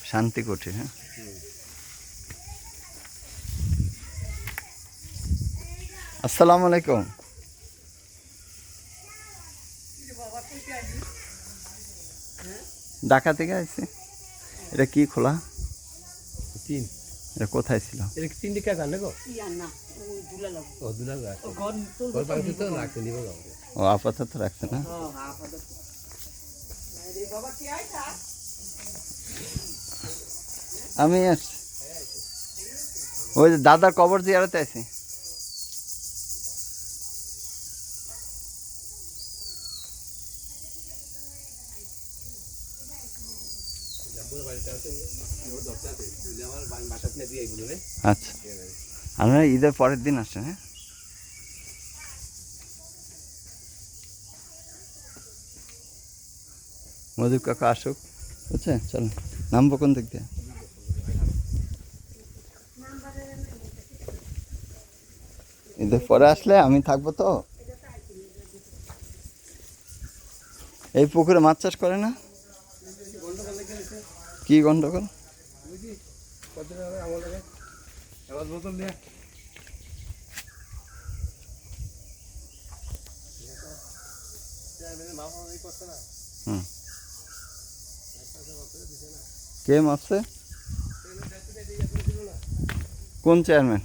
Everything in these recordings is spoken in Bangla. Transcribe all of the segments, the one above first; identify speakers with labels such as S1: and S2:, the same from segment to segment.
S1: শান্তি কুটির। হ্যাঁ, আসসালামু আলাইকুম। ঢাকা থেকে আসছে। এটা কি খোলা?
S2: তিন।
S1: এটা কোথায় ছিল?
S2: এটা তিন দিকে জানে গো? ও দুলাল রাখতে নিব।
S1: ও আপাতত রাখছে না? আমি আসছি, ওই যে দাদার কবর জিয়ারতে আছি। আচ্ছা, আমরা ঈদের পরের দিন আসছেন। হ্যাঁ, মধু কাকা আসুক, বুঝছেন? চলো নামবো কোন দিক দিয়ে? ঈদের পরে আসলে আমি থাকবো তো। এই পুকুরে মাছ চাষ করে না? কি গন্ডগোল? হুম, কে মাপছে? কোন চেয়ারম্যান?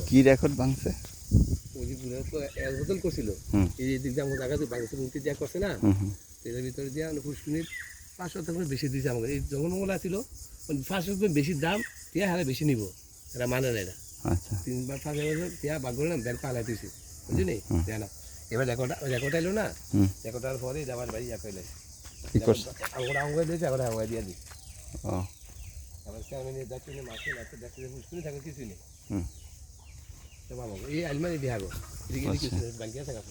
S1: কি রেকর্ড ভাঙছে?
S2: করছিল এই দিক দিয়ে আমাকে জায়গা ভাঙছে উল্টি দিয়া করছে না, এর ভিতরে দিয়া পুষ্কিনির 500 বেশি দিয়েছে আমাকে। এই জঙ্গল আছিল 500 বেশি দাম, টিয়া হারে বেশি নিব, এরা মানে না। এরা
S1: আচ্ছা,
S2: 3 বার 5 হাজার টিয়া বাগ করে না ব্যাংক পালাই দিয়েছি, বুঝলি? না এবার রেকর্ড এলো না, রেকর্ডার পরে আমার বাড়ি ইয়া কইলে
S1: কি করছে?
S2: আমরা আঙ্গুয়ে দিয়েছি, আমরা আঙ্গুয়ে দিয়ে দিই।
S1: ও,
S2: আমার চেয়ারম্যান দেখতে মাসে মাসে দেখতে পুষ্কিনি থাকে কিছুই নেই।
S1: হুম,
S2: এই আলমারি বিহাগো এদিকে কিছু ব্যাংকে আছে কাছে